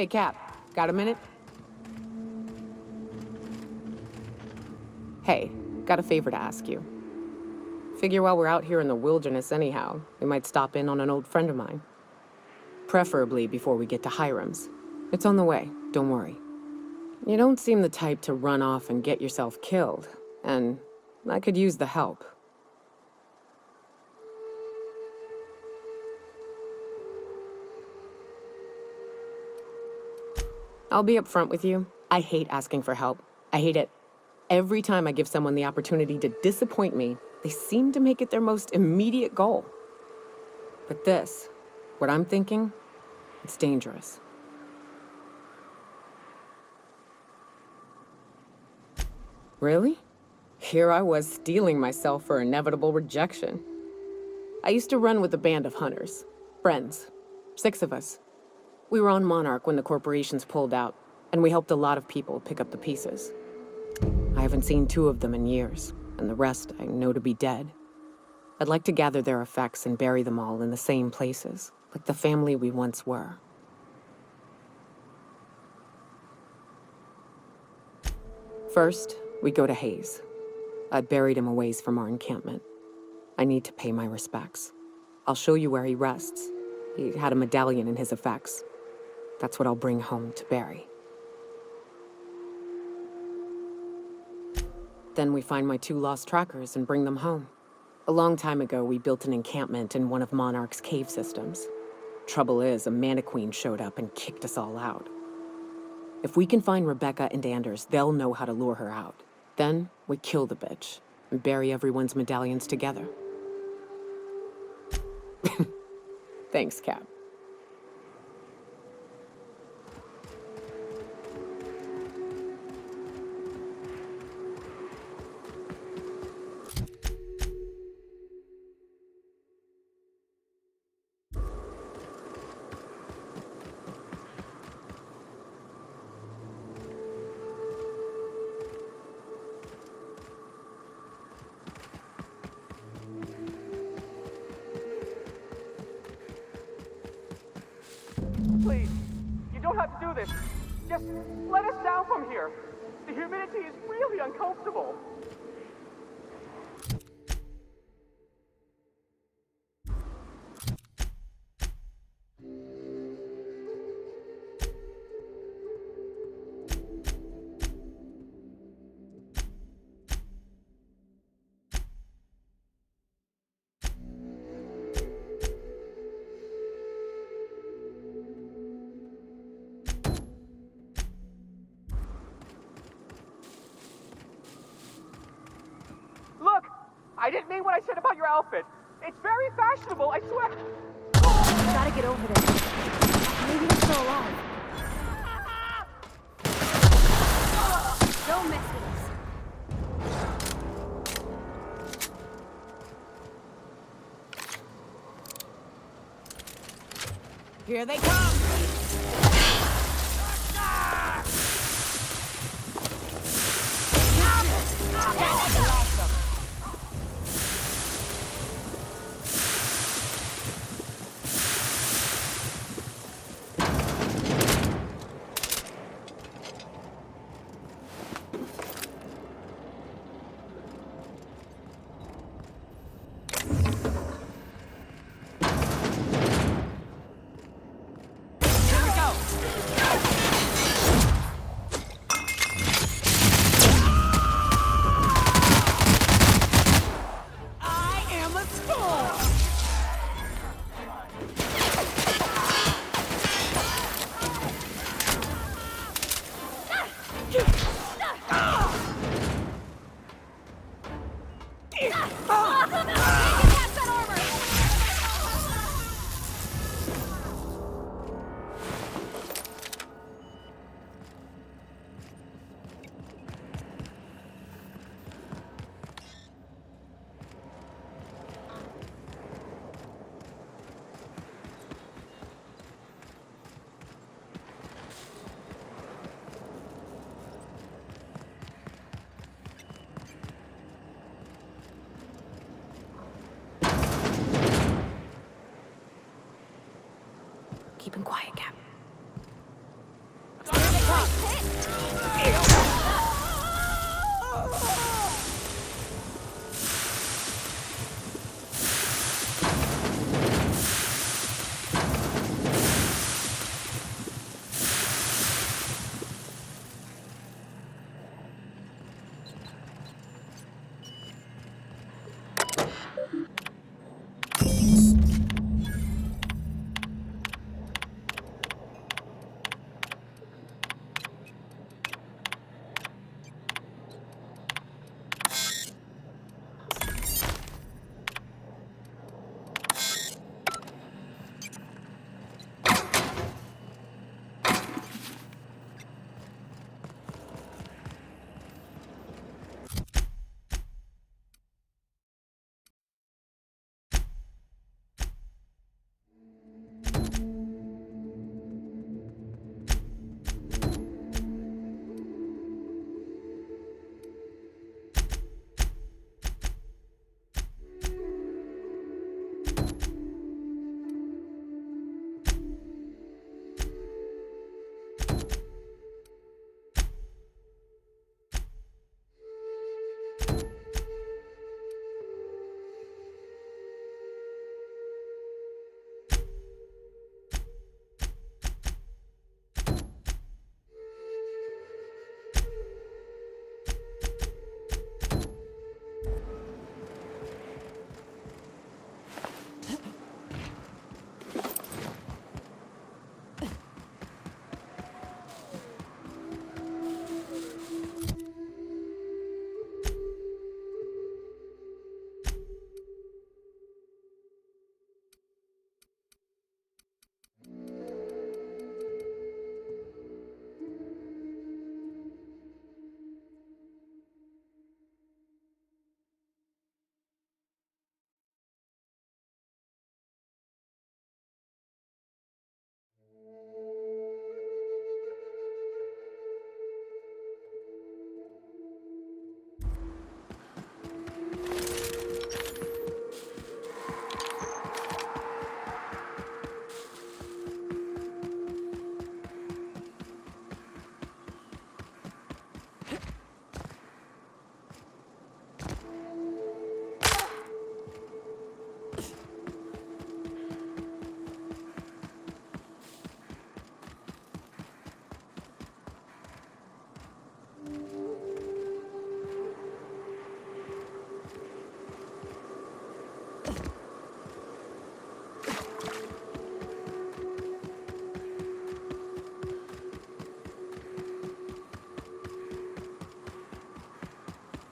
Hey, Cap, got a minute? Hey, got a favor to ask you. Figure while we're out here in the wilderness anyhow, we might stop in on an old friend of mine. Preferably before we get to Hiram's. It's on the way, don't worry. You don't seem the type to run off and get yourself killed, and I could use the help. I'll be upfront with you. I hate asking for help. I hate it. Every time I give someone the opportunity to disappoint me, they seem to make it their most immediate goal. But this, what I'm thinking, it's dangerous. Really? Here I was steeling myself for inevitable rejection. I used to run with a band of hunters. Friends. 6 of us. We were on Monarch when the corporations pulled out, and we helped a lot of people pick up the pieces. I haven't seen 2 of them in years, and the rest I know to be dead. I'd like to gather their effects and bury them all in the same places, like the family we once were. First, we go to Hayes. I buried him a ways from our encampment. I need to pay my respects. I'll show you where he rests. He had a medallion in his effects. That's what I'll bring home to Barry. Then we find my 2 lost trackers and bring them home. A long time ago, we built an encampment in one of Monarch's cave systems. Trouble is, a Mantiqueen showed up and kicked us all out. If we can find Rebecca and Anders, they'll know how to lure her out. Then we kill the bitch and bury everyone's medallions together. Thanks, Cap. Please, you don't have to do this. Just let us down from here. The humidity is really uncomfortable. Look! I didn't mean what I said about your outfit. It's very fashionable, I swear. You gotta get over there. Maybe they're still alive. Don't mess with us. Here they come! Keep him quiet, Cap.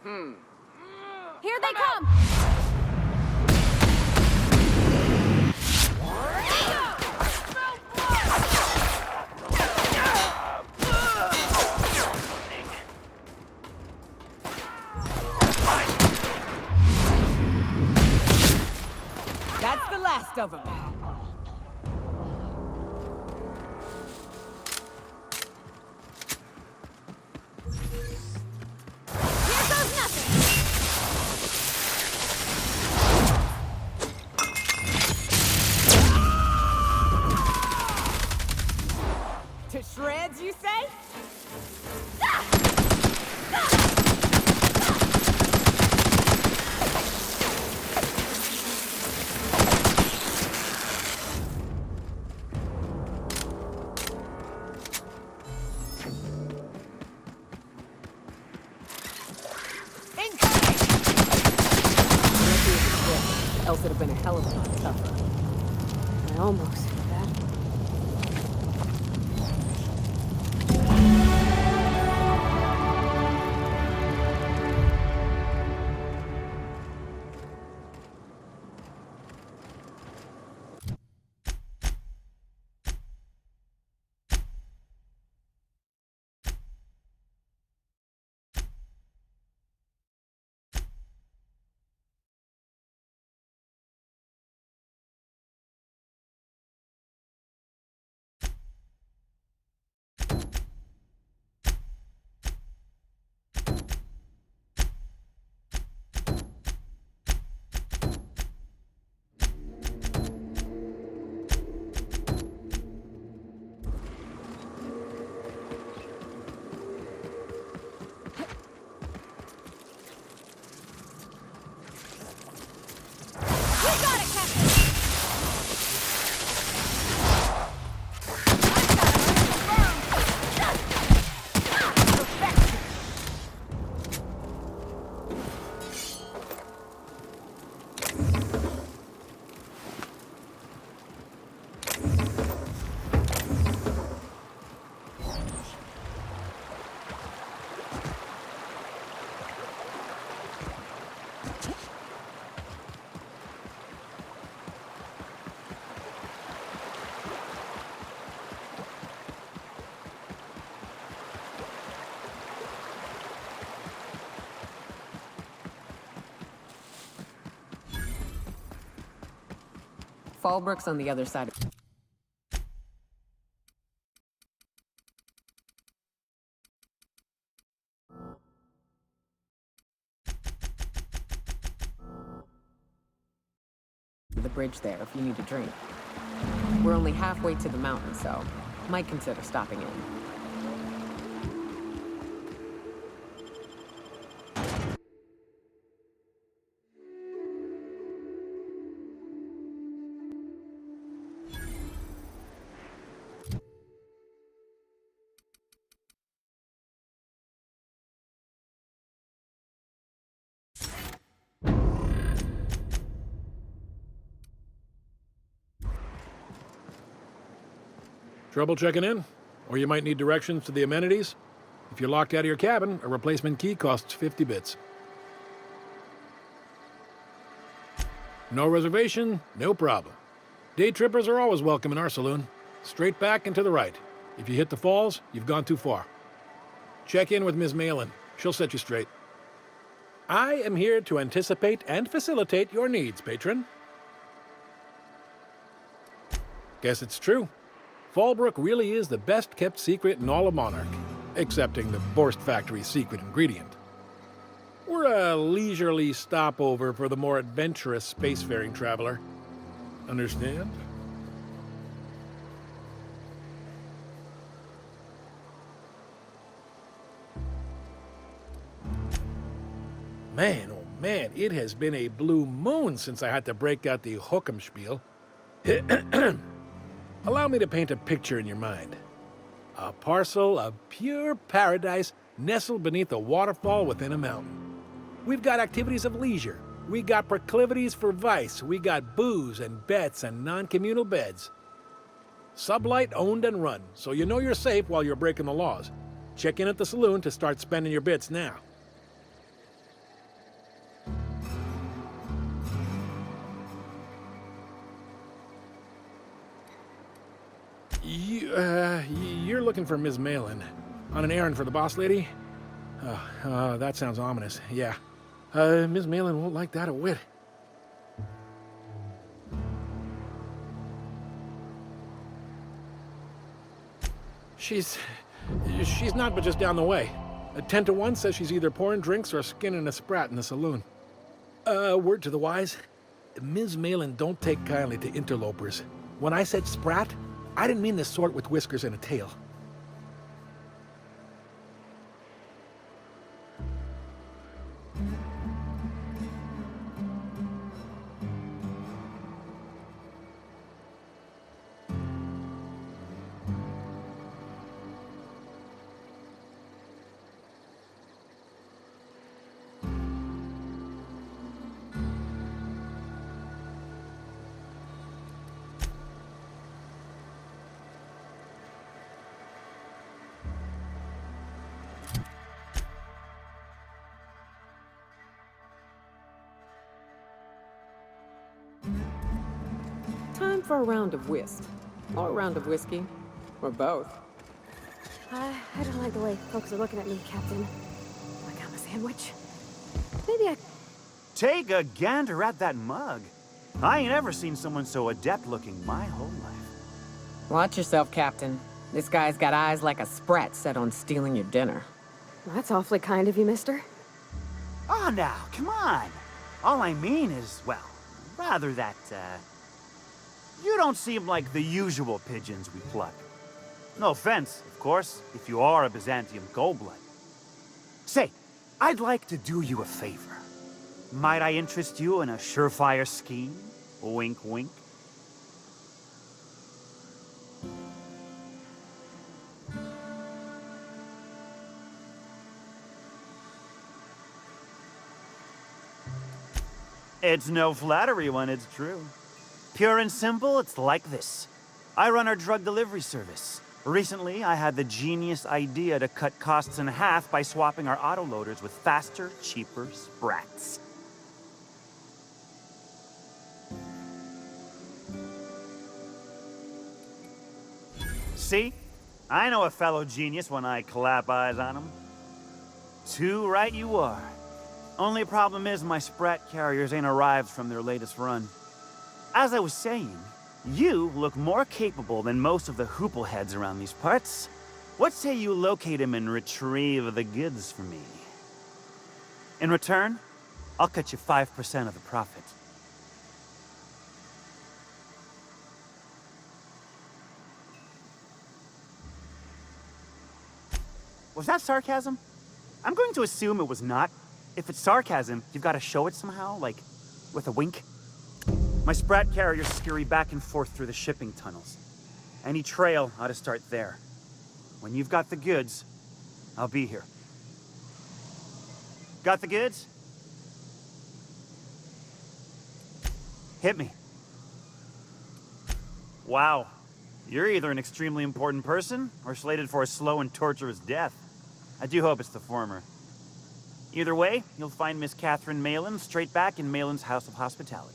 Here they come! That's the last of them. Here goes nothing! To shreds, you say? Else it'd have been a hell of a lot tougher. I almost did that. Fallbrook's on the other side. The bridge there if you need a drink. We're only halfway to the mountain, so might consider stopping in. Trouble checking in? Or you might need directions to the amenities? If you're locked out of your cabin, a replacement key costs 50 bits. No reservation? No problem. Day trippers are always welcome in our saloon. Straight back and to the right. If you hit the falls, you've gone too far. Check in with Ms. Malin. She'll set you straight. I am here to anticipate and facilitate your needs, patron. Guess it's true. Fallbrook really is the best-kept secret in all of Monarch, excepting the Borst Factory's secret ingredient. We're a leisurely stopover for the more adventurous spacefaring traveler. Understand? Man, oh man, it has been a blue moon since I had to break out the Hook'em spiel. Allow me to paint a picture in your mind. A parcel of pure paradise nestled beneath a waterfall within a mountain. We've got activities of leisure. We got proclivities for vice. We got booze and bets and non-communal beds. Sublight owned and run, so you know you're safe while you're breaking the laws. Check in at the saloon to start spending your bits now. You're looking for Ms. Malin. On an errand for the boss lady? That sounds ominous, yeah. Ms. Malin won't like that a whit. She's not but just down the way. A 10 to 1 says she's either pouring drinks or skinning a sprat in the saloon. Word to the wise, Ms. Malin don't take kindly to interlopers. When I said sprat, I didn't mean the sort with whiskers and a tail. Time for a round of whist. Or a round of whiskey. Or both. I don't like the way folks are looking at me, Captain. Like I'm a sandwich. Maybe I... Take a gander at that mug. I ain't ever seen someone so adept-looking my whole life. Watch yourself, Captain. This guy's got eyes like a sprat set on stealing your dinner. That's awfully kind of you, mister. Oh, now, come on. All I mean is, well, rather that, you don't seem like the usual pigeons we pluck. No offense, of course, if you are a Byzantium goldblood. Say, I'd like to do you a favor. Might I interest you in a surefire scheme? Wink, wink. It's no flattery when it's true. Pure and simple, it's like this. I run our drug delivery service. Recently, I had the genius idea to cut costs in half by swapping our autoloaders with faster, cheaper sprats. See? I know a fellow genius when I clap eyes on him. Too right you are. Only problem is my sprat carriers ain't arrived from their latest run. As I was saying, you look more capable than most of the hoople heads around these parts. What say you locate him and retrieve the goods for me? In return, I'll cut you 5% of the profit. Was that sarcasm? I'm going to assume it was not. If it's sarcasm, you've got to show it somehow, like with a wink. My sprat carriers scurry back and forth through the shipping tunnels. Any trail ought to start there. When you've got the goods, I'll be here. Got the goods? Hit me. Wow. You're either an extremely important person or slated for a slow and torturous death. I do hope it's the former. Either way, you'll find Miss Catherine Malin straight back in Malin's House of Hospitality.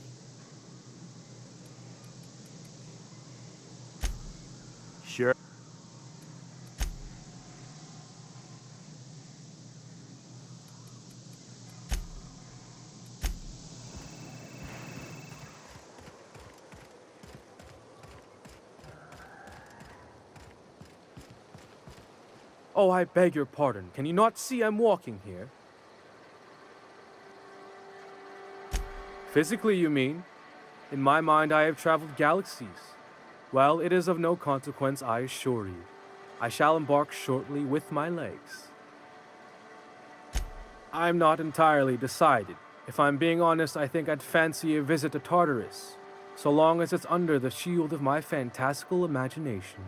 Sure. Oh, I beg your pardon. Can you not see I'm walking here? Physically, you mean? In my mind, I have traveled galaxies. Well, it is of no consequence, I assure you. I shall embark shortly with my legs. I'm not entirely decided. If I'm being honest, I think I'd fancy a visit to Tartarus, so long as it's under the shield of my fantastical imagination.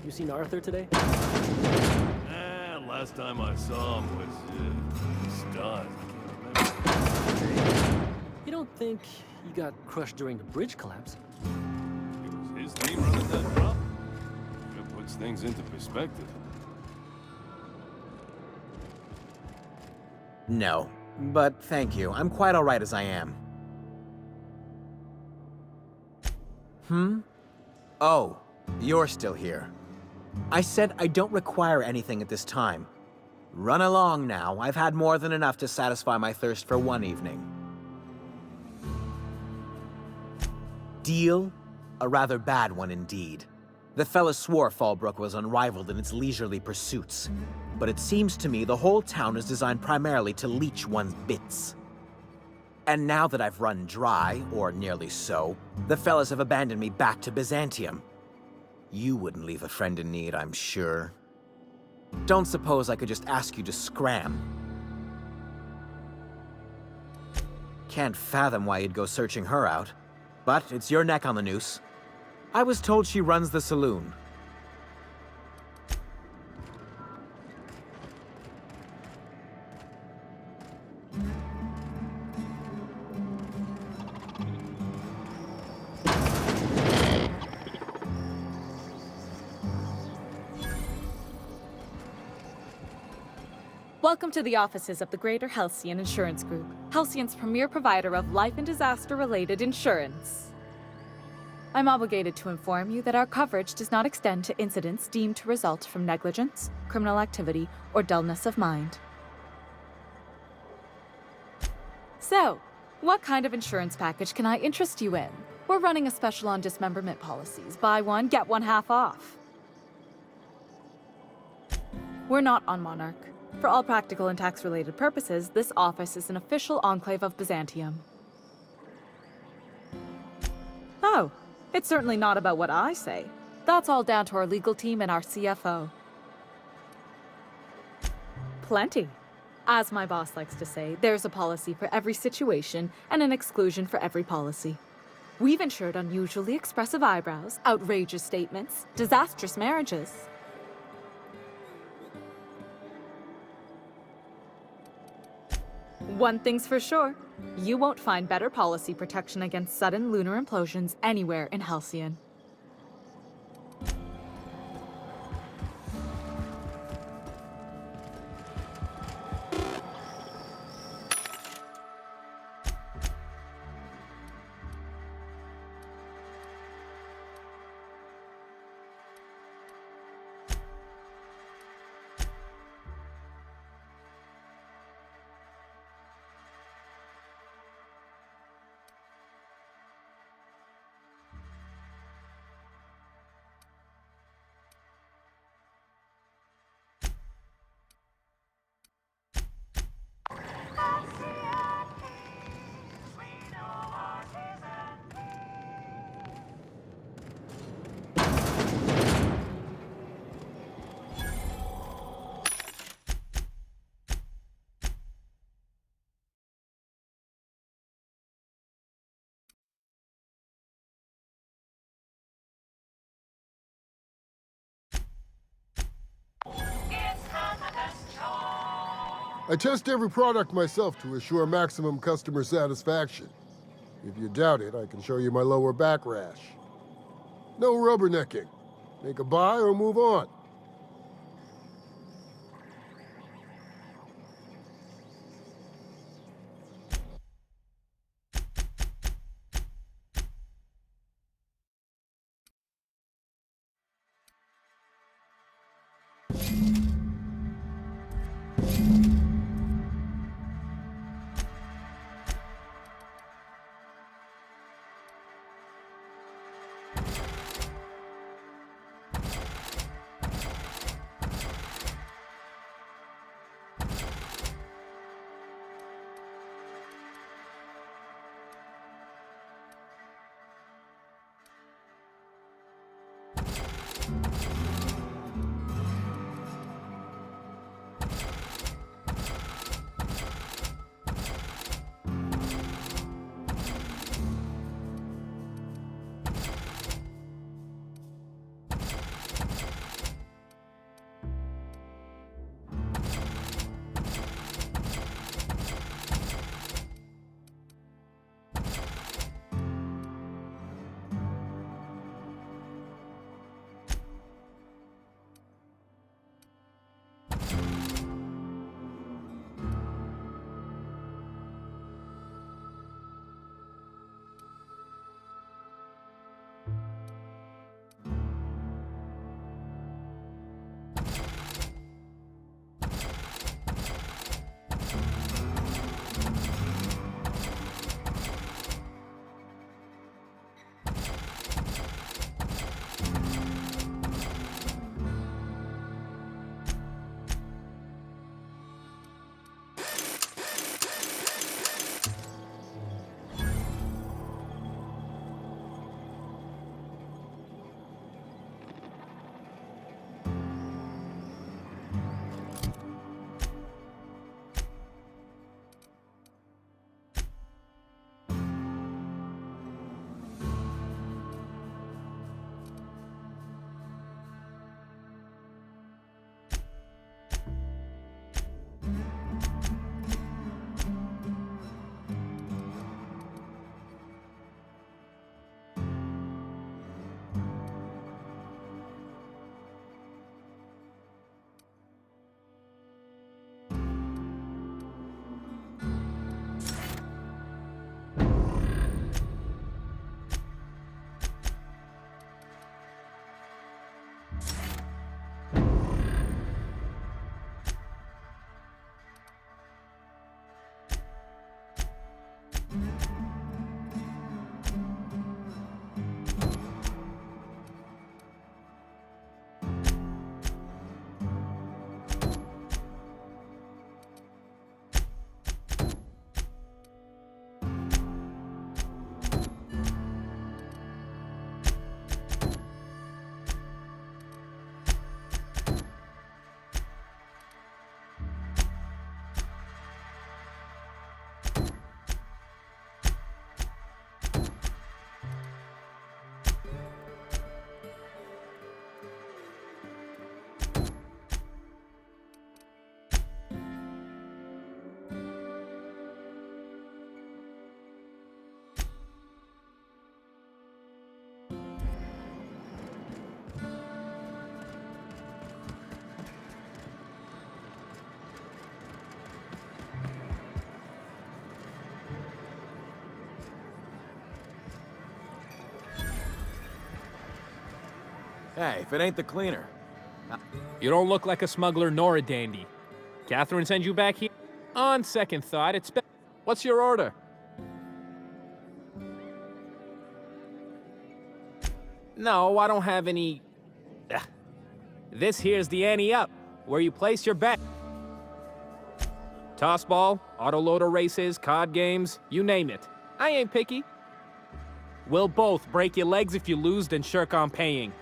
You seen Arthur today? Last time I saw him was stunned. I can't remember. You don't think he got crushed during the bridge collapse? It was his team running that drop. It puts things into perspective. No, but thank you. I'm quite all right as I am. Oh, you're still here. I said I don't require anything at this time. Run along now. I've had more than enough to satisfy my thirst for one evening. Deal? A rather bad one indeed. The fella swore Fallbrook was unrivaled in its leisurely pursuits. But it seems to me the whole town is designed primarily to leech one's bits. And now that I've run dry, or nearly so, the fellas have abandoned me back to Byzantium. You wouldn't leave a friend in need, I'm sure. Don't suppose I could just ask you to scram. Can't fathom why you'd go searching her out. But it's your neck on the noose. I was told she runs the saloon. Welcome to the offices of the Greater Halcyon Insurance Group, Halcyon's premier provider of life and disaster-related insurance. I'm obligated to inform you that our coverage does not extend to incidents deemed to result from negligence, criminal activity, or dullness of mind. So, what kind of insurance package can I interest you in? We're running a special on dismemberment policies. Buy one, get one half off. We're not on Monarch. For all practical and tax-related purposes, this office is an official enclave of Byzantium. Oh, it's certainly not about what I say. That's all down to our legal team and our CFO. Plenty. As my boss likes to say, there's a policy for every situation and an exclusion for every policy. We've insured unusually expressive eyebrows, outrageous statements, disastrous marriages. One thing's for sure, you won't find better policy protection against sudden lunar implosions anywhere in Halcyon. I test every product myself to assure maximum customer satisfaction. If you doubt it, I can show you my lower back rash. No rubbernecking. Make a buy or move on. Hey, if it ain't the cleaner. You don't look like a smuggler nor a dandy. Catherine sends you back here? On second thought, it's better. What's your order? No, I don't have any... Ugh. This here's the ante up, where you place your bet. Tossball, autoloader races, card games, you name it. I ain't picky. We'll both break your legs if you lose, then shirk on paying.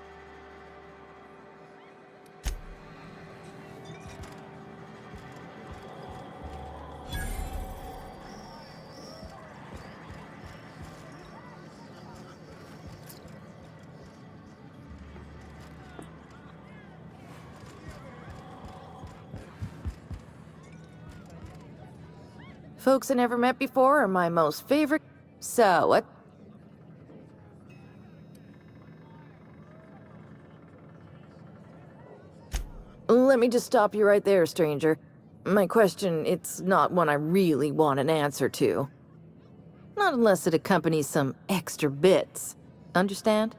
Folks I never met before are my most favorite. So, what? Let me just stop you right there, stranger. My question, it's not one I really want an answer to. Not unless it accompanies some extra bits. Understand?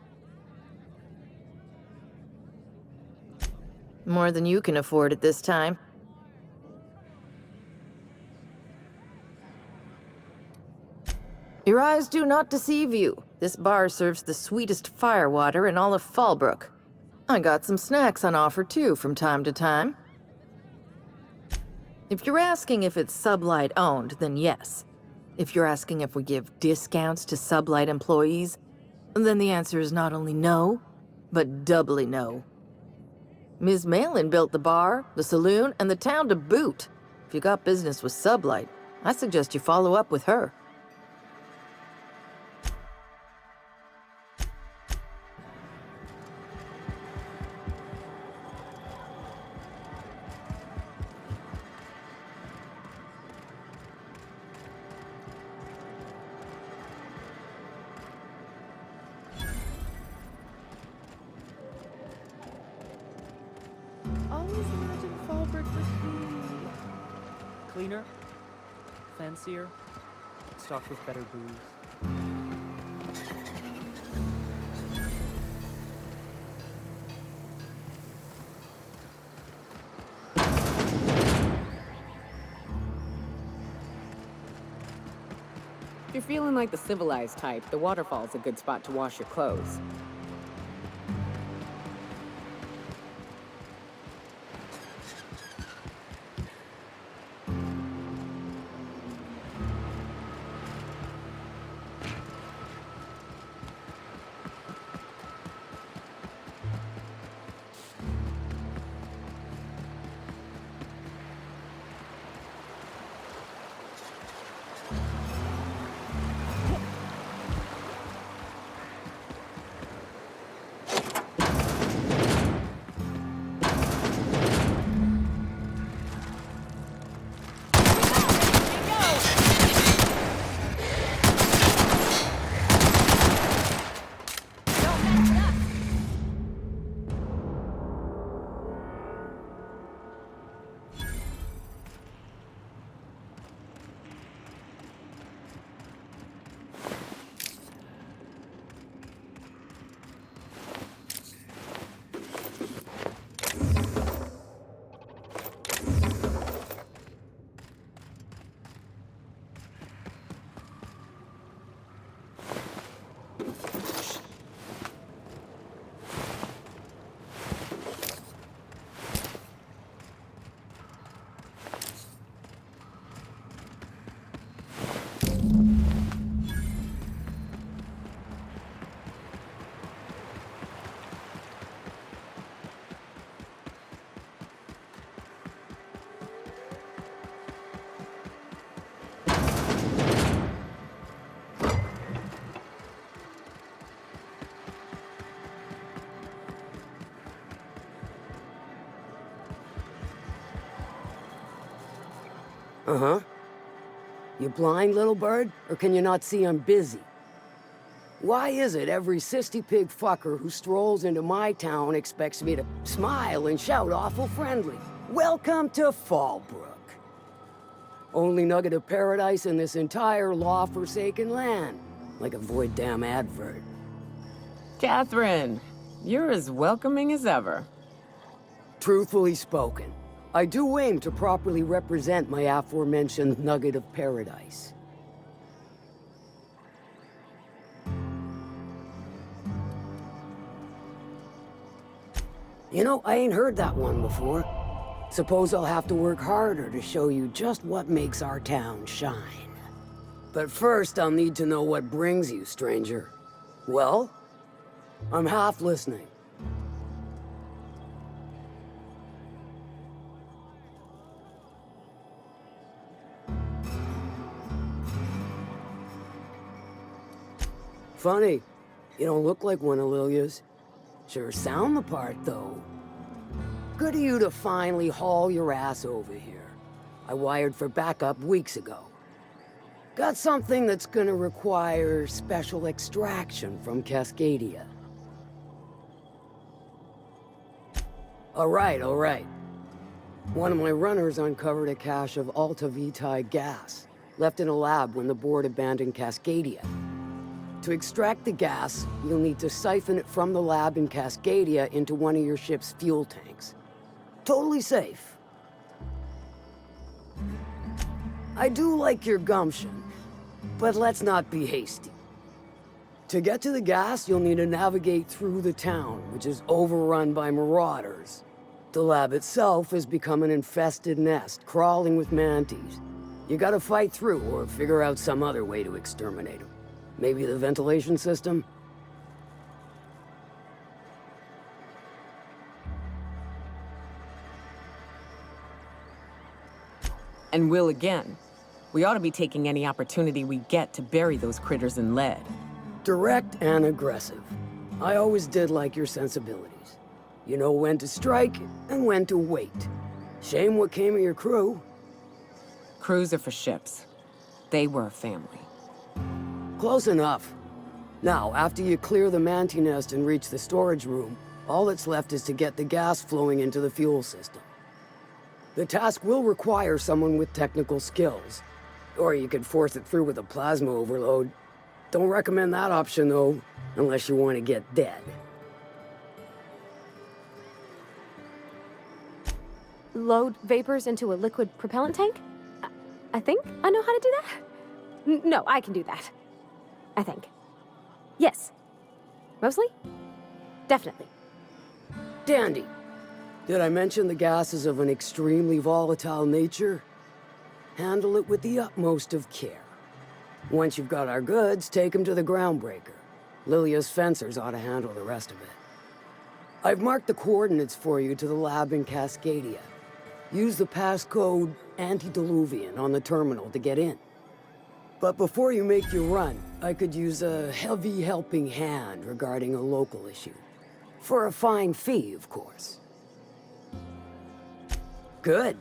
More than you can afford at this time. Your eyes do not deceive you. This bar serves the sweetest firewater in all of Fallbrook. I got some snacks on offer too from time to time. If you're asking if it's Sublight owned, then yes. If you're asking if we give discounts to Sublight employees, then the answer is not only no, but doubly no. Ms. Malin built the bar, the saloon, and the town to boot. If you got business with Sublight, I suggest you follow up with her. Always imagine Fallbrook would be cleaner, fancier, stocked with better booze. If you're feeling like the civilized type, the waterfall's a good spot to wash your clothes. Uh-huh. You blind, little bird? Or can you not see I'm busy? Why is it every sissy pig fucker who strolls into my town expects me to smile and shout awful friendly? Welcome to Fallbrook. Only nugget of paradise in this entire law-forsaken land. Like a void damn advert. Catherine, You're as welcoming as ever. Truthfully spoken, I do aim to properly represent my aforementioned nugget of paradise. You know, I ain't heard that one before. Suppose I'll have to work harder to show you just what makes our town shine. But first, I'll need to know what brings you, stranger. Well, I'm half listening. Funny, you don't look like one of Lilia's. Sure sound the part, though. Good of you to finally haul your ass over here. I wired for backup weeks ago. Got something that's gonna require special extraction from Cascadia. All right. One of my runners uncovered a cache of Alta Vitae gas, left in a lab when the board abandoned Cascadia. To extract the gas, you'll need to siphon it from the lab in Cascadia into one of your ship's fuel tanks. Totally safe. I do like your gumption, but let's not be hasty. To get to the gas, you'll need to navigate through the town, which is overrun by marauders. The lab itself has become an infested nest, crawling with mantis. You gotta fight through or figure out some other way to exterminate them. Maybe the ventilation system? And will again. We ought to be taking any opportunity we get to bury those critters in lead. Direct and aggressive. I always did like your sensibilities. You know when to strike and when to wait. Shame what came of your crew. Crews are for ships. They were a family. Close enough. Now, after you clear the manti nest and reach the storage room, all that's left is to get the gas flowing into the fuel system. The task will require someone with technical skills. Or you could force it through with a plasma overload. Don't recommend that option, though, unless you want to get dead. Load vapors into a liquid propellant tank? I think I know how to do that. No, I can do that. I think. Yes. Mostly? Definitely. Dandy. Did I mention the gas is of an extremely volatile nature? Handle it with the utmost of care. Once you've got our goods, take them to the groundbreaker. Lilia's fencers ought to handle the rest of it. I've marked the coordinates for you to the lab in Cascadia. Use the passcode Antediluvian on the terminal to get in. But before you make your run, I could use a heavy helping hand regarding a local issue. For a fine fee, of course. Good.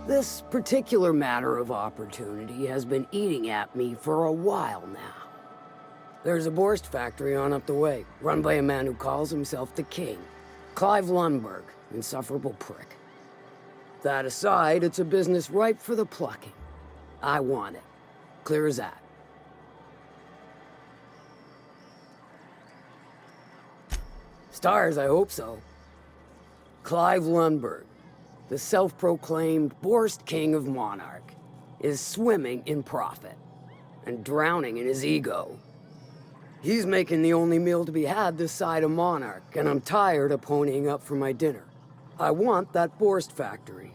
This particular matter of opportunity has been eating at me for a while now. There's a Borst factory on up the way, run by a man who calls himself the King. Clive Lundberg, insufferable prick. That aside, it's a business ripe for the plucking. I want it. Clear as that. Stars, I hope so. Clive Lundberg, the self-proclaimed Borst King of Monarch, is swimming in profit and drowning in his ego. He's making the only meal to be had this side of Monarch, and I'm tired of ponying up for my dinner. I want that Borst factory,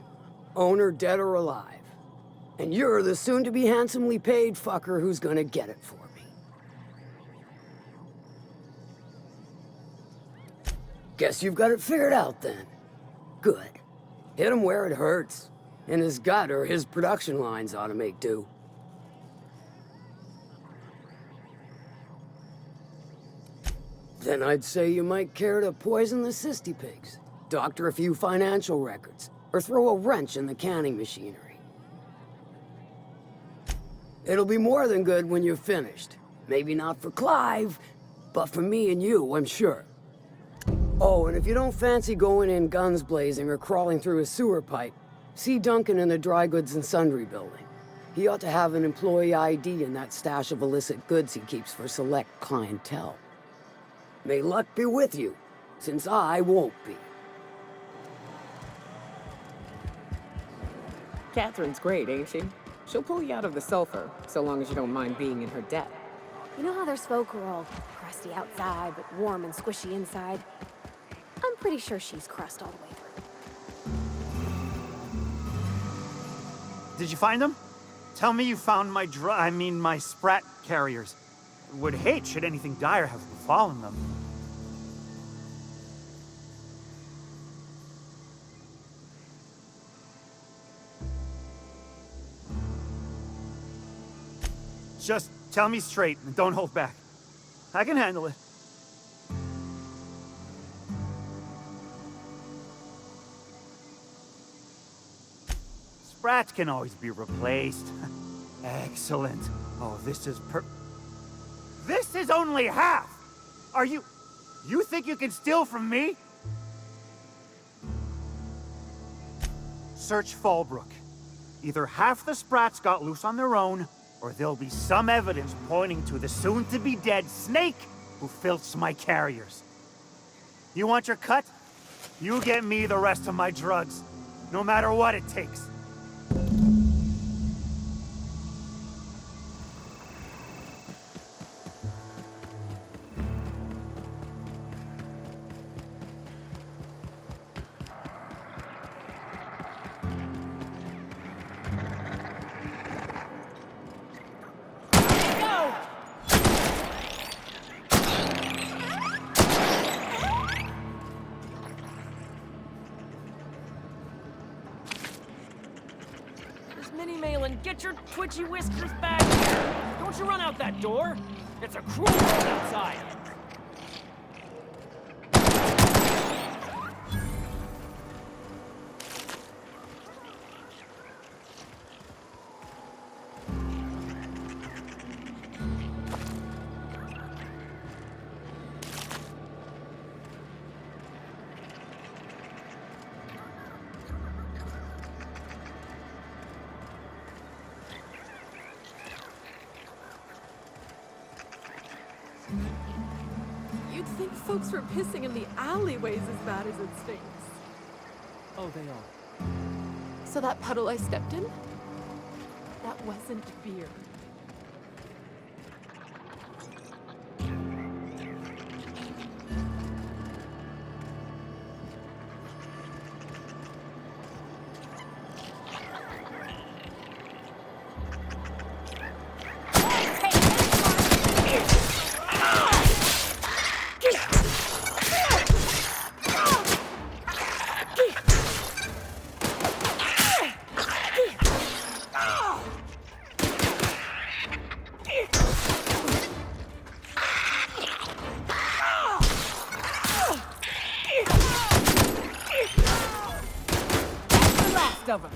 owner dead or alive. And you're the soon-to-be handsomely paid fucker who's gonna get it for me. Guess you've got it figured out then. Good. Hit him where it hurts. And his gut or his production lines ought to make do. Then I'd say you might care to poison the cysty pigs, doctor a few financial records, or throw a wrench in the canning machinery. It'll be more than good when you're finished. Maybe not for Clive, but for me and you, I'm sure. Oh, and if you don't fancy going in guns blazing or crawling through a sewer pipe, see Duncan in the dry goods and sundry building. He ought to have an employee ID in that stash of illicit goods he keeps for select clientele. May luck be with you. since I won't be. Catherine's great, ain't she? She'll pull you out of the sulfur, so long as you don't mind being in her debt. You know how there's folk who are all crusty outside, but warm and squishy inside? I'm pretty sure she's crust all the way through. Did you find them? Tell me you found my sprat carriers. Would hate should anything dire have befallen them. Just tell me straight and don't hold back. I can handle it. Sprats can always be replaced. Excellent. Oh, this is This is only half! Are you think you can steal from me? Search Fallbrook. Either half the Sprats got loose on their own, or there'll be some evidence pointing to the soon-to-be-dead snake who filched my carriers. You want your cut? You get me the rest of my drugs, no matter what it takes. Get your twitchy whiskers back here! Don't you run out that door! It's a cruel world outside! You'd think folks were pissing in the alleyways as bad as it stinks. Oh, they are. So that puddle I stepped in? That wasn't beer. Of them.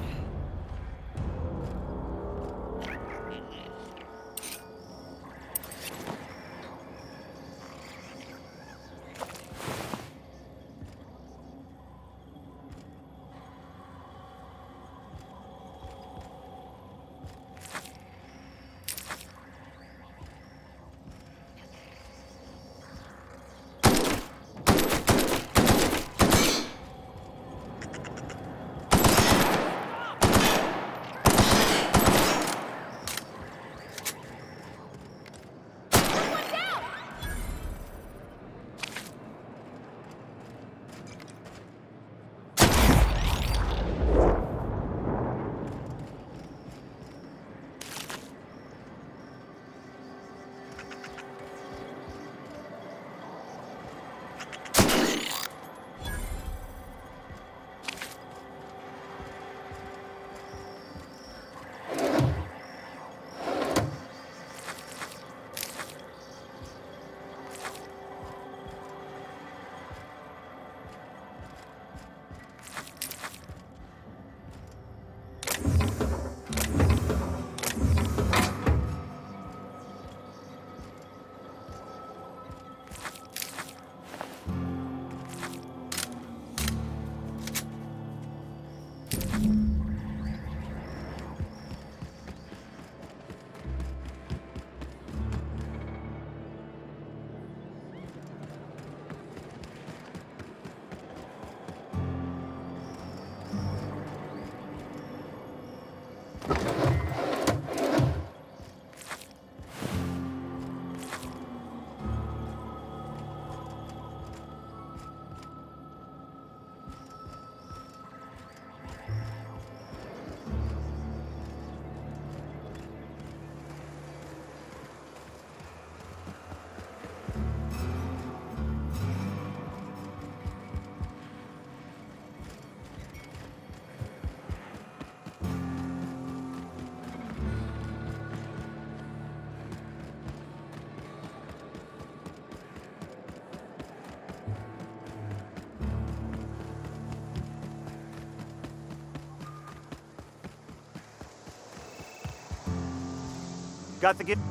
Got the gift?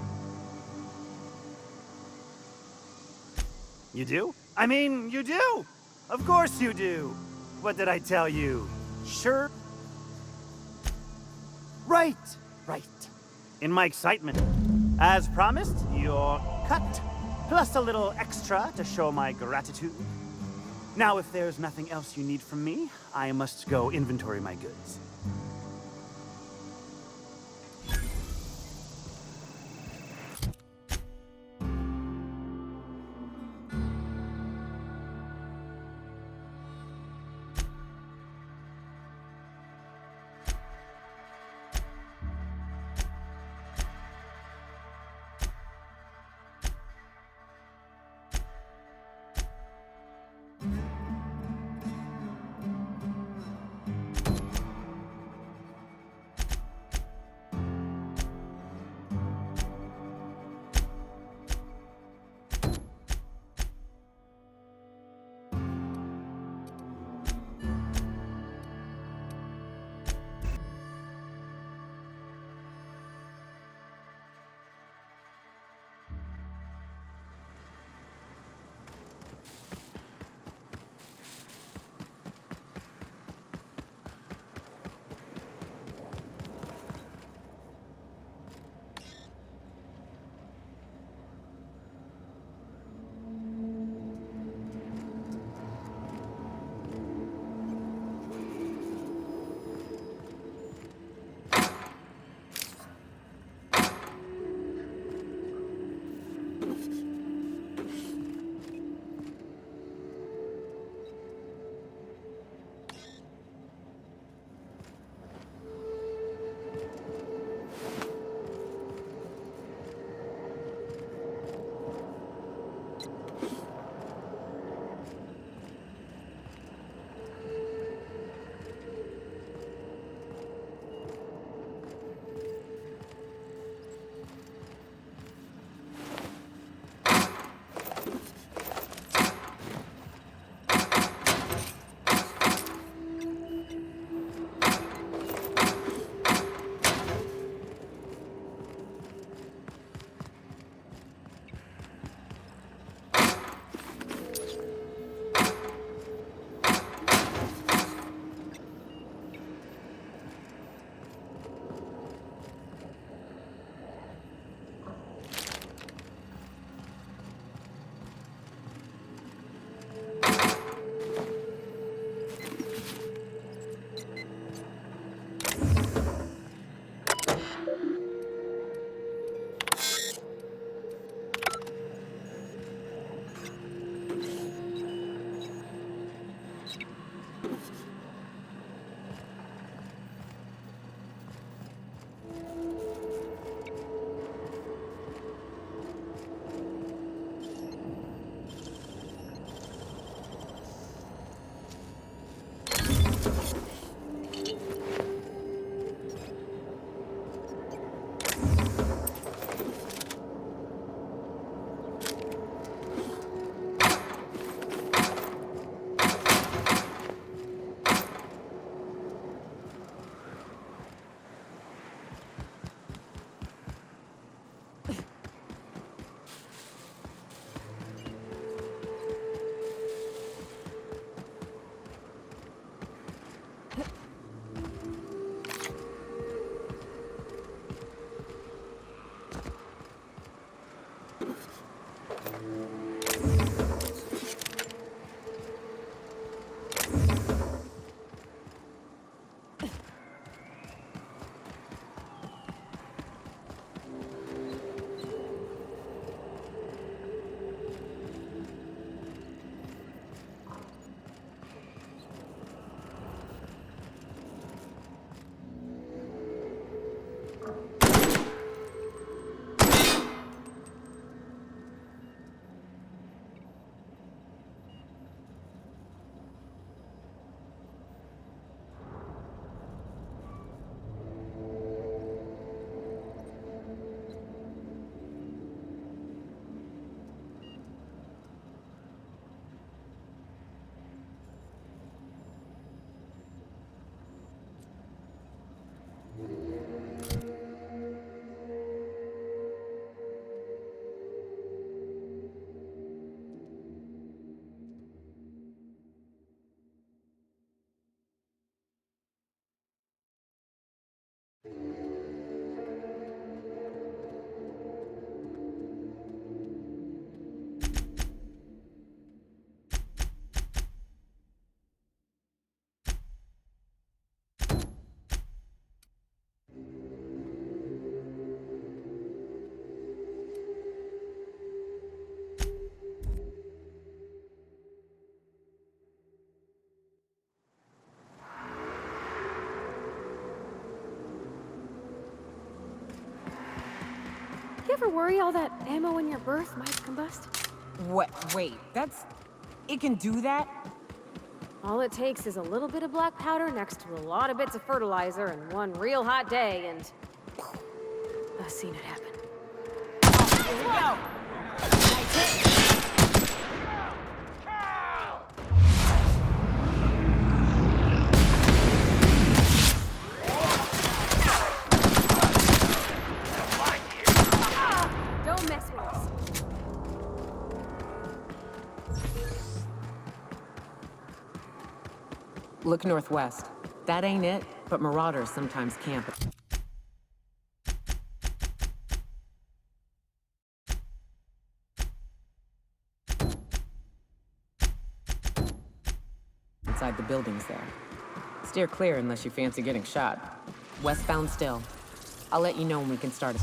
You do? I mean, you do! Of course you do! What did I tell you? Sure? Right! Right. In my excitement. As promised, your cut. Plus a little extra to show my gratitude. Now, if there's nothing else you need from me, I must go inventory my goods. ever worry all that ammo in your berth might combust? What? Wait, it can do that? All it takes is a little bit of black powder next to a lot of bits of fertilizer and one real hot day, and I've seen it happen. Here we go! Nice hit! Don't mess with us. Look northwest. That ain't it, but marauders sometimes camp. Inside the buildings there. Steer clear unless you fancy getting shot. Westbound still. I'll let you know when we can start.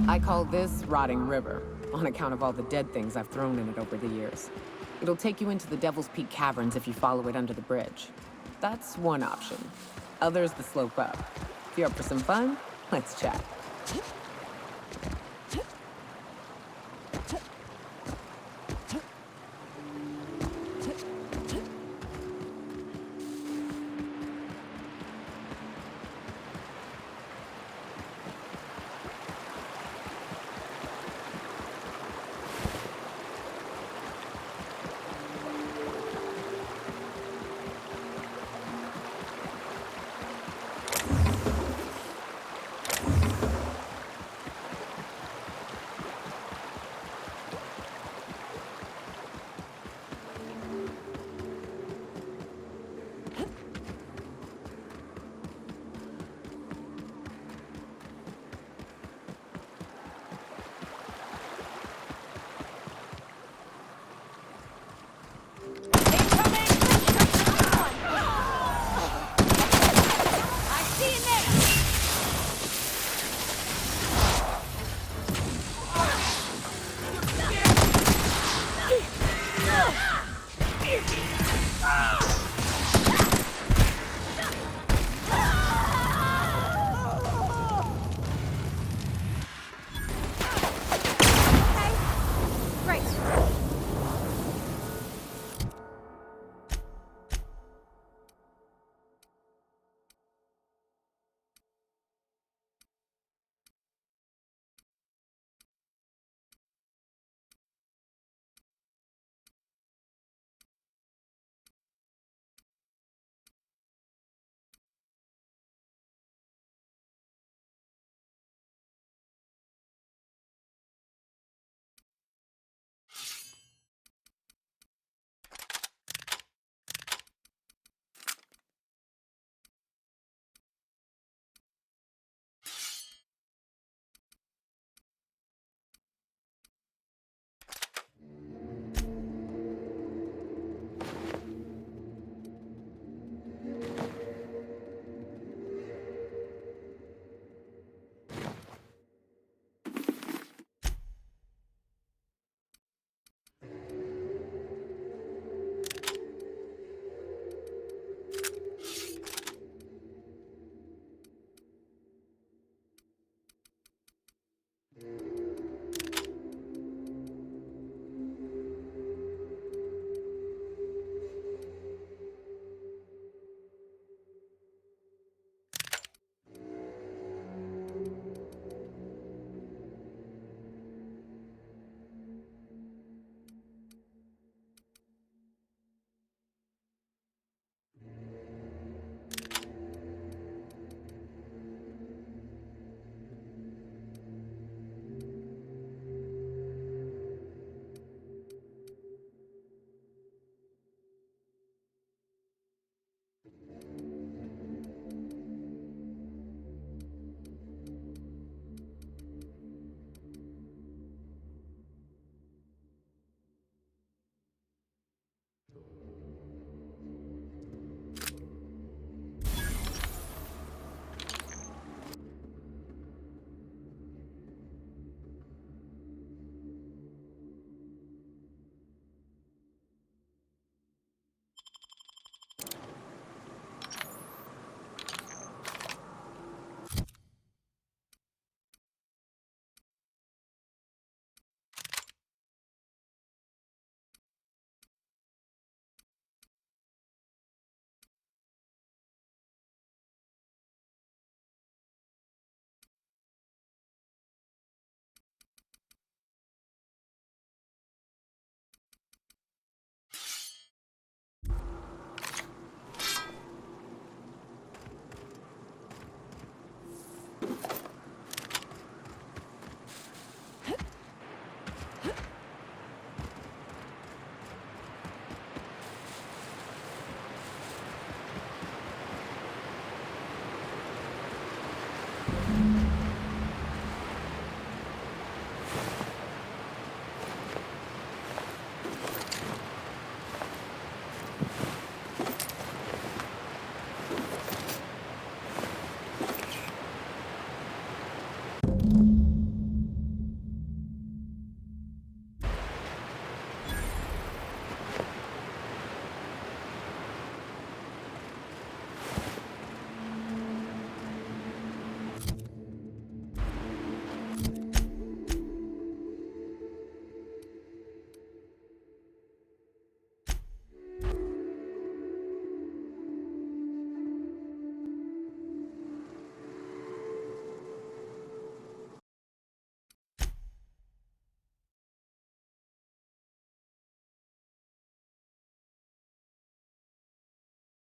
I call this Rotting River, on account of all the dead things I've thrown in it over the years. It'll take you into the Devil's Peak Caverns if you follow it under the bridge. That's one option. Other's the slope up. If you're up for some fun, let's chat. Ah!